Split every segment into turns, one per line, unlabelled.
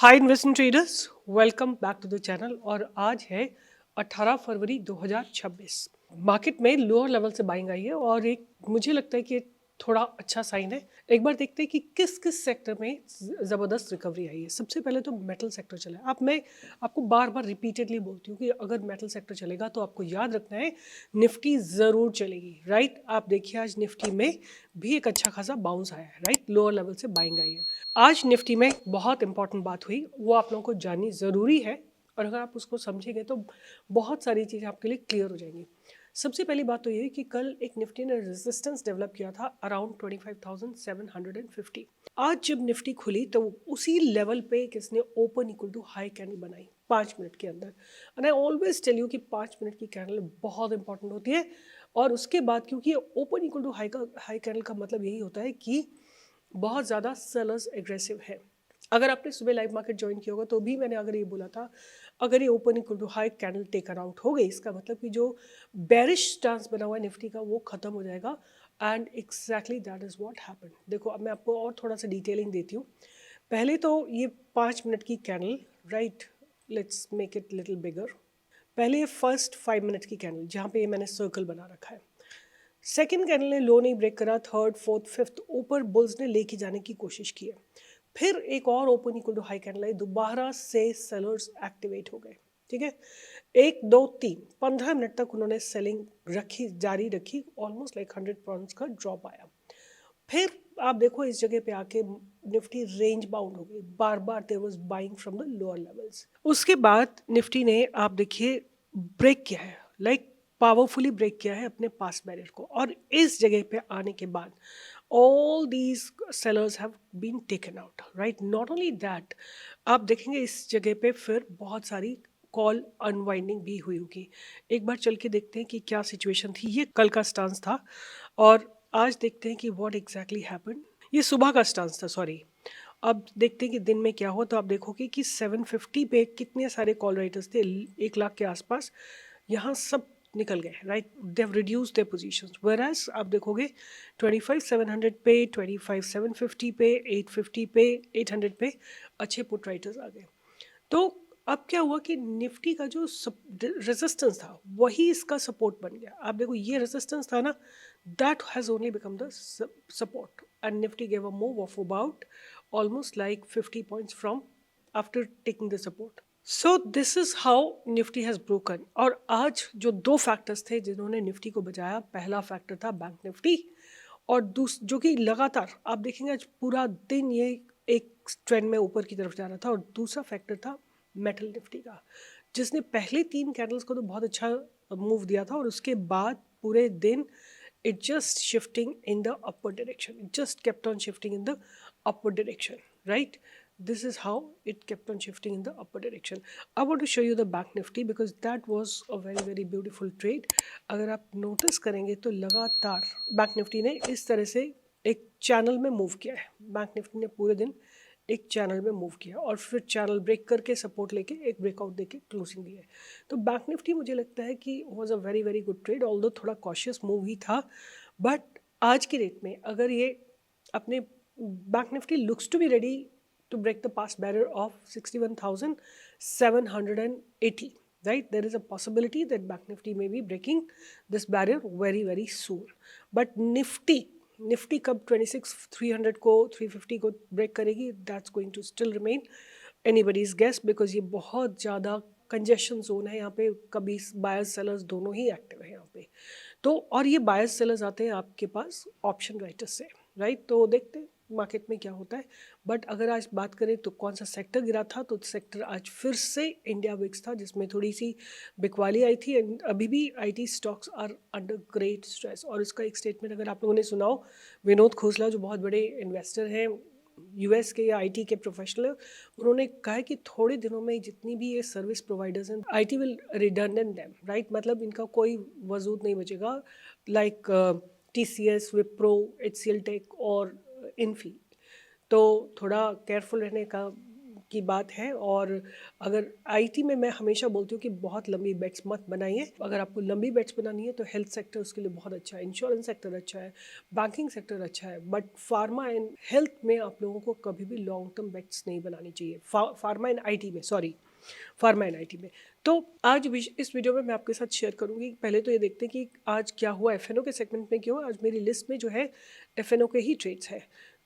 Hi investment traders, welcome back to the channel. और आज है 18 फरवरी 2026। मार्केट में लोअर लेवल से बाइंग आई है और एक मुझे लगता है कि ये थोड़ा अच्छा साइन है। एक बार देखते हैं कि किस किस सेक्टर में ज़बरदस्त रिकवरी आई है। सबसे पहले तो मेटल सेक्टर चला है। अब मैं आपको बार बार रिपीटेडली बोलती हूँ कि अगर मेटल सेक्टर चलेगा तो आपको याद रखना है निफ्टी ज़रूर चलेगी, राइट। आप देखिए आज निफ्टी में भी एक अच्छा खासा बाउंस आया है, राइट। लोअर लेवल से बाइंग आई है। आज निफ्टी में बहुत इंपॉर्टेंट बात हुई, वो आप लोगों को जाननी ज़रूरी है और अगर आप उसको समझेंगे तो बहुत सारी चीज़ें आपके लिए क्लियर हो जाएंगी। सबसे पहली बात तो ये है कि कल एक निफ्टी ने रेजिस्टेंस डेवलप किया था अराउंड 25,750। आज जब निफ्टी खुली तो उसी लेवल पे किसने open equal to high candle बनाई 5 मिनट के अंदर। And I always tell you कि 5 मिनट की कैंडल बहुत इंपॉर्टेंट होती है। और उसके बाद क्योंकि open equal to high candle का मतलब यही होता है कि बहुत ज़्यादा सेलर्स एग्रेसिव है। अगर आपने सुबह लाइव मार्केट ज्वाइन किया होगा तो भी मैंने अगर ये बोला था, अगर ये open equal to high candle taken out हो गई, इसका मतलब कि जो बेरिश स्टांस बना हुआ है निफ्टी का वो खत्म हो जाएगा। And exactly that is what happened. देखो अब मैं आपको और थोड़ा सा डिटेलिंग देती हूँ। पहले तो ये 5 मिनट की candle, right, let's make it little bigger. पहले ये फर्स्ट 5 मिनट की कैंडल जहाँ पे ये मैंने सर्कल बना रखा है। सेकेंड कैंडल ने लो नहीं ब्रेक करा, थर्ड फोर्थ फिफ्थ ऊपर बुल्स ने लेके जाने की कोशिश की है। फिर एक और open equal to high candle आई, दोबारा से सेलर्स एक्टिवेट हो गए। ठीक है, 1 2 3 15 मिनट तक उन्होंने सेलिंग रखी, जारी रखी। ऑलमोस्ट लाइक 100 पॉइंट्स का ड्रॉप आया। फिर आप देखो इस जगह पे आके निफ्टी रेंज बाउंड हो गई, बार बार there was buying from the lower levels. उसके बाद निफ्टी ने आप देखिए ब्रेक किया है, लाइक पावरफुली ब्रेक किया है अपने पास बैरियर को। और इस जगह पे आने के बाद all these sellers have been taken out, right. Not only that, आप देखेंगे इस जगह पे फिर बहुत सारी कॉल अनवाइंडिंग भी हुई होगी। एक बार चल के देखते हैं कि क्या सिचुएशन थी। ये कल का स्टांस था और आज देखते हैं कि व्हाट एग्जैक्टली हैपेंड। ये सुबह का स्टांस था, सॉरी। अब देखते हैं कि दिन में क्या हुआ। तो आप देखोगे कि 750 पे कितने सारे कॉल राइटर्स थे, 1 लाख के आसपास। यहाँ सब निकल गए, right. They have reduced their positions. Whereas आप देखोगे 25,700 पे, 25,750 पे, 850 पे, 800 पे अच्छे पुट राइटर्स आ गए। तो अब क्या हुआ कि निफ्टी का जो रेजिस्टेंस था वही इसका सपोर्ट बन गया। आप देखो ये रेजिस्टेंस था ना, that has only become the support and Nifty gave a move of about almost like 50 points from after taking the support. So this is how Nifty has broken। और आज जो दो फैक्टर्स थे जिन्होंने निफ्टी को बचाया, पहला फैक्टर था बैंक निफ्टी और जो कि लगातार आप देखेंगे आज पूरा दिन ये एक ट्रेंड में ऊपर की तरफ जा रहा था। और दूसरा फैक्टर था मेटल निफ्टी का, जिसने पहले 3 कैंडल्स को तो बहुत अच्छा मूव दिया था और उसके बाद पूरे दिन it just shifting in the upward direction. It just kept on shifting in the upward direction, right? This is how it kept on shifting in the upward direction. I want to show you the Bank Nifty because that was a very very beautiful trade. अगर आप notice करेंगे तो लगातार bank Nifty ने इस तरह से एक चैनल में मूव किया है। बैंक निफ्टी ने पूरे दिन एक चैनल में मूव किया और फिर चैनल ब्रेक करके सपोर्ट लेके एक ब्रेकआउट देके क्लोजिंग दी है। तो बैंक निफ्टी मुझे लगता है कि was a very very good trade, although थोड़ा कॉशियस मूव ही था। बट आज की रेट में अगर ये अपने bank Nifty looks to be ready to break the past barrier of 61,780, right? There is a possibility that Bank Nifty may be breaking this barrier very very soon. But Nifty कब 26,300 को 350 को break करेगी, that's going to still remain anybody's guess because ये बहुत ज़्यादा congestion zone है यहाँ पे। कभी बायर्स सेलर्स दोनों ही एक्टिव है यहाँ पे। तो और ये बायर्स सेलर्स आते हैं आपके पास ऑप्शन राइटर्स से, राइट। तो देखते हैं मार्केट में क्या होता है। बट अगर आज बात करें तो कौन सा सेक्टर गिरा था, तो सेक्टर आज फिर से इंडिया विक्स था जिसमें थोड़ी सी बिकवाली आई थी। एंड अभी भी IT stocks are under great stress. और इसका एक स्टेटमेंट अगर आप लोगों ने सुना हो, विनोद खोसला जो बहुत बड़े इन्वेस्टर हैं यूएस के या आईटी के प्रोफेशनल, उन्होंने कहा है कि थोड़े दिनों में जितनी भी ये सर्विस प्रोवाइडर्स हैं IT will redundant them, right. मतलब इनका कोई वजूद नहीं बचेगा, like TCS, Wipro, HCL tech और इन्फी। तो थोड़ा केयरफुल रहने का की बात है। और अगर आईटी में मैं हमेशा बोलती हूँ कि बहुत लंबी बेट्स मत बनाइए। अगर आपको लंबी बेट्स बनानी है तो हेल्थ सेक्टर उसके लिए बहुत अच्छा है, इंश्योरेंस सेक्टर अच्छा है, बैंकिंग सेक्टर अच्छा है, बट फार्मा एंड हेल्थ में आप लोगों को कभी भी लॉन्ग टर्म बेट्स नहीं बनानी चाहिए। फार्मा एंड आईटी में, सॉरी, फार्मा एंड आईटी में। तो आज इस वीडियो में मैं आपके साथ शेयर करूंगी। पहले तो ये देखते हैं कि आज क्या हुआ एफएनओ के सेगमेंट में। क्यों आज मेरी लिस्ट में जो है एफएनओ के ही ट्रेड्स है।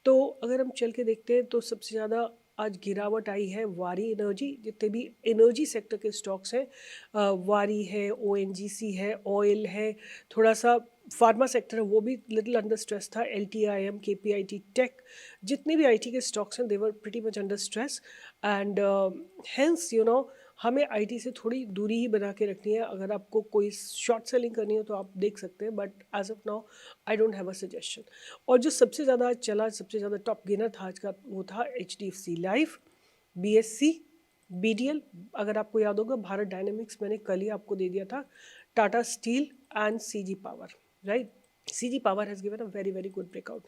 तो अगर हम चल के देखते हैं तो सबसे ज़्यादा आज गिरावट आई है वारी एनर्जी। जितने भी एनर्जी सेक्टर के स्टॉक्स हैं, वारी है, ओएनजीसी है, ऑयल है, थोड़ा सा फार्मा सेक्टर है वो भी लिटिल अंडर स्ट्रेस था। एलटीआईएम, केपीआईटी टेक, जितने भी आईटी के स्टॉक्स हैं, they were pretty much under stress. And hence हमें आईटी से थोड़ी दूरी ही बना के रखनी है। अगर आपको कोई शॉर्ट सेलिंग करनी हो तो आप देख सकते हैं, but as of now I don't have a suggestion. और जो सबसे ज़्यादा आज चला, सबसे ज़्यादा टॉप गेनर था आज का, वो था एचडीएफसी लाइफ, बीएससी, बीडीएल। अगर आपको याद होगा भारत डायनेमिक्स मैंने कल ही आपको दे दिया था, Tata steel and CG power, right. CG power has given a very very good breakout.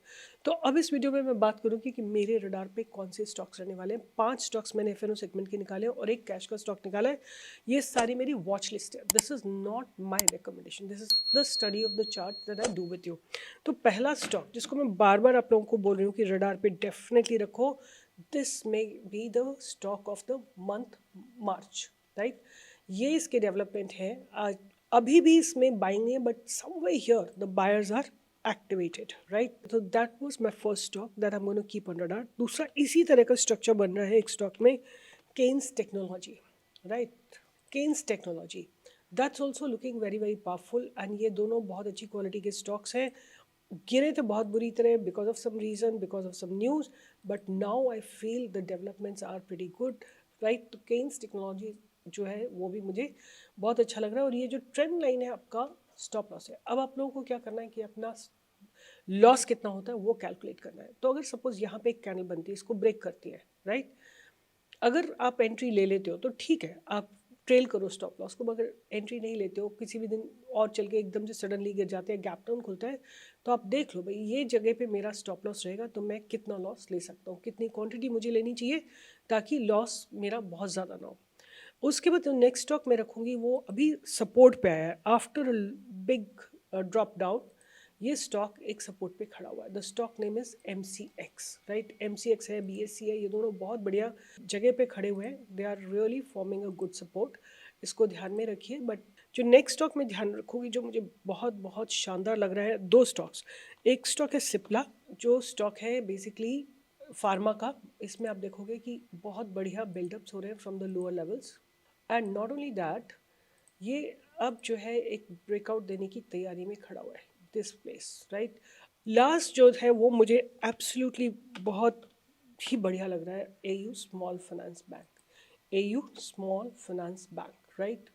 तो अब इस वीडियो में मैं बात करूँगी कि मेरे रडार पे कौन से स्टॉक्स रहने वाले हैं। 5 स्टॉक्स मैंने एफएनओ सेगमेंट के निकाले और एक कैश का स्टॉक निकाला है। ये सारी मेरी वॉच लिस्ट है। This is not my recommendation, this is the study of the chart that I do with you. तो पहला स्टॉक जिसको मैं बार बार आप लोगों को बोल रही हूँ कि रडार पे डेफिनेटली रखो, this may be the stock of the month March, right. ये इसके डेवलपमेंट है। आज अभी भी इसमें बाइंग नहीं है, but somewhere here the buyers are activated, right? So that was my first stock that I'm going to keep on radar. दूसरा इसी तरह का स्ट्रक्चर बन रहा है एक स्टॉक में, Kaynes technology, right. Kaynes technology, that's also looking very very powerful. And ये दोनों बहुत अच्छी क्वालिटी के स्टॉक्स हैं। गिरे थे बहुत बुरी तरह because of some reason, because of some news, but now I feel the developments are pretty good, right. तो केन्स टेक्नोलॉजी जो है वो भी मुझे बहुत अच्छा लग रहा है। और ये जो ट्रेंड लाइन है आपका स्टॉप लॉस है, अब आप लोगों को क्या करना है कि अपना लॉस कितना होता है वो कैलकुलेट करना है। तो अगर सपोज यहाँ पे एक कैंडल बनती है, इसको ब्रेक करती है, राइट। अगर आप एंट्री ले लेते हो तो ठीक है, आप ट्रेल करो स्टॉप लॉस को। मगर एंट्री नहीं लेते हो, किसी भी दिन और चल के एकदम से सडनली गिर जाते हैं, गैप डाउन खुलता है, तो आप देख लो भाई ये जगह पे मेरा स्टॉप लॉस रहेगा तो मैं कितना लॉस ले सकता हूँ, कितनी क्वांटिटी मुझे लेनी चाहिए ताकि लॉस मेरा बहुत ज़्यादा ना हो। उसके बाद जो नेक्स्ट स्टॉक मैं रखूँगी वो अभी सपोर्ट पे आया है आफ्टर बिग ड्रॉप डाउन। ये स्टॉक एक सपोर्ट पे खड़ा हुआ है। The stock name is MCX, right. MCX है, BSC है, ये दोनों बहुत बढ़िया जगह पे खड़े हुए हैं। They are really forming a good support, इसको ध्यान में रखिए। बट जो नेक्स्ट स्टॉक में ध्यान रखूँगी जो मुझे बहुत बहुत शानदार लग रहा है, दो स्टॉक्स। एक स्टॉक है सिप्ला, जो स्टॉक है बेसिकली फार्मा का। इसमें आप देखोगे कि बहुत बढ़िया बिल्डअप्स हो रहे हैं from the lower levels. And not only that, ये अब जो है एक ब्रेकआउट देने की तैयारी में खड़ा हुआ है, दिस प्लेस, राइट। लास्ट जो है वो मुझे एब्सोल्युटली बहुत ही बढ़िया लग रहा है, AU small finance bank. AU small finance bank, right.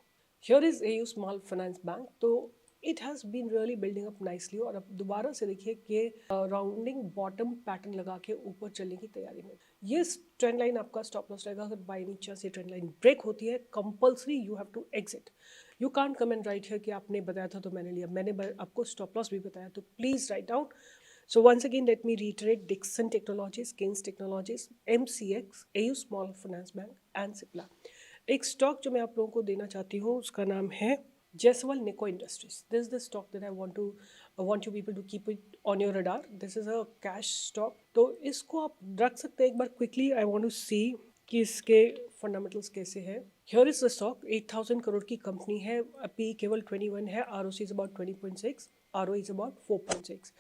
Here is AU small finance bank. तो it has been really building up nicely. और अब दोबारा से देखिए कि राउंडिंग बॉटम पैटर्न लगा के ऊपर चलने की तैयारी में। ये ट्रेंड लाइन आपका स्टॉप लॉस रहेगा। अगर बाई नेचर से ट्रेंड लाइन ब्रेक होती है, compulsory you have to exit. You can't come and right है कि आपने बताया था तो मैंने लिया। मैंने आपको स्टॉप लॉस भी बताया, तो please write down. So once again, let me reiterate: Dixon Technologies, Kaynes Technologies, MCX, AU Small Finance Bank, and Cipla. एक स्टॉक जो मैं आप लोगों को देना चाहती हूँ उसका नाम है Jaiswal Neco industries. This is the stock that I want you people to keep it on your radar. This is a cash stock, तो इसको आप रख सकते हैं एक बार quickly. I want to see कि इसके फंडामेंटल्स कैसे हैं। Here is the stock, 8,000 crore की कंपनी है, पी केवल 21 है, ROC is about 20.6, ROE is about 4.6.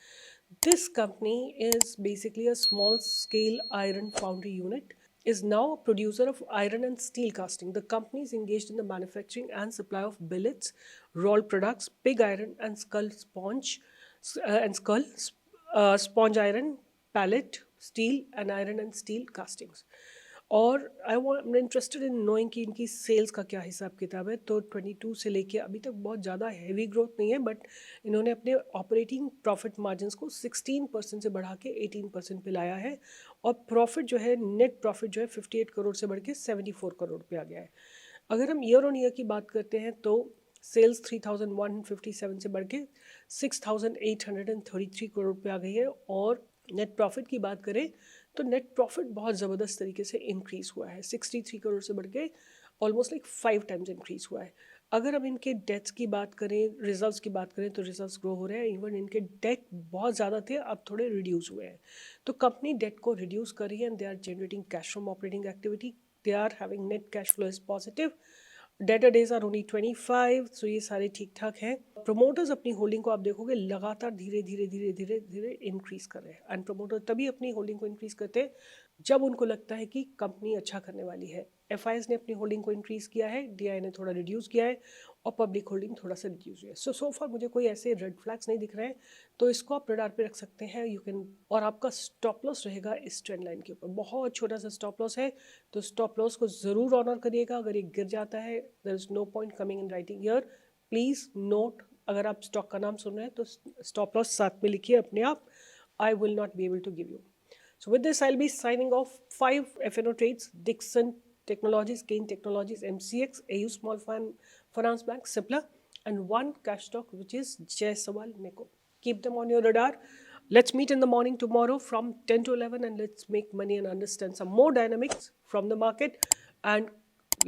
This company is basically a small scale iron foundry unit, is now a producer of iron and steel casting. The company is engaged in the manufacturing and supply of billets, rolled products, pig iron and skull sponge, sponge iron, pallet, steel and iron and steel castings. और I am interested in knowing कि इनकी sales का क्या हिसाब किताब है। तो 22 से लेके अभी तक बहुत ज़्यादा हैवी ग्रोथ नहीं है, बट इन्होंने अपने ऑपरेटिंग प्रॉफिट मार्जिन्स को 16% से बढ़ा के 18% पे लाया है। और प्रॉफिट जो है, नेट प्रॉफिट जो है 58 करोड़ से बढ़ के 74 करोड़ पे आ गया है। अगर हम ईयर ऑन ईयर की बात करते हैं तो सेल्स 3,157 से बढ़ के 6,833 करोड़ पे आ गई है। और नेट प्रॉफिट की बात करें तो नेट प्रॉफिट बहुत ज़बरदस्त तरीके से इंक्रीज़ हुआ है, 63 करोड़ से बढ़ के ऑलमोस्ट लाइक 5 टाइम्स इंक्रीज़ हुआ है। अगर हम इनके डेट्स की बात करें, रिजल्ट्स की बात करें, तो रिजल्ट्स ग्रो हो रहे हैं। इवन इनके डेट बहुत ज़्यादा थे, अब थोड़े रिड्यूस हुए हैं। तो कंपनी डेट को रिड्यूस कर रही है and they are generating cash from operating activity, they are having net cash flow is positive, debtor days are only 25, so ये सारे ठीक ठाक हैं। प्रमोटर्स अपनी होल्डिंग को आप देखोगे लगातार धीरे धीरे धीरे धीरे धीरे इंक्रीज कर रहे हैं, एंड प्रमोटर तभी अपनी होल्डिंग को इंक्रीज करते हैं जब उनको लगता है कि कंपनी अच्छा करने वाली है। एफ ने अपनी होल्डिंग को इंक्रीज किया है, डी ने थोड़ा रिड्यूस किया है, और पब्लिक होल्डिंग थोड़ा सा रिड्यूस हुआ है। सो फॉर मुझे कोई ऐसे रेड फ्लैग्स नहीं दिख रहे हैं, तो इसको आप रडार पे रख सकते हैं। यू कैन, और आपका स्टॉप लॉस रहेगा इस ट्रेंड लाइन के ऊपर, बहुत छोटा सा स्टॉप लॉस है, तो स्टॉप लॉस को ज़रूर ऑनर करिएगा। अगर ये गिर जाता है, there is no point coming in writing here, please note, अगर आप स्टॉक का नाम सुन रहे हैं तो स्टॉप लॉस साथ में लिखिए अपने आप, I will not be able to give you. So with this, I'll be signing off. 5 FNO trades: Dixon Technologies, Gain Technologies, MCX, AU Small Finance Bank, Cipla, and one cash stock, which is Jaiswal Nico. Keep them on your radar. Let's meet in the morning tomorrow from 10 to 11, and let's make money and understand some more dynamics from the market. And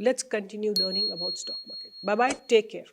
let's continue learning about stock market. Bye bye. Take care.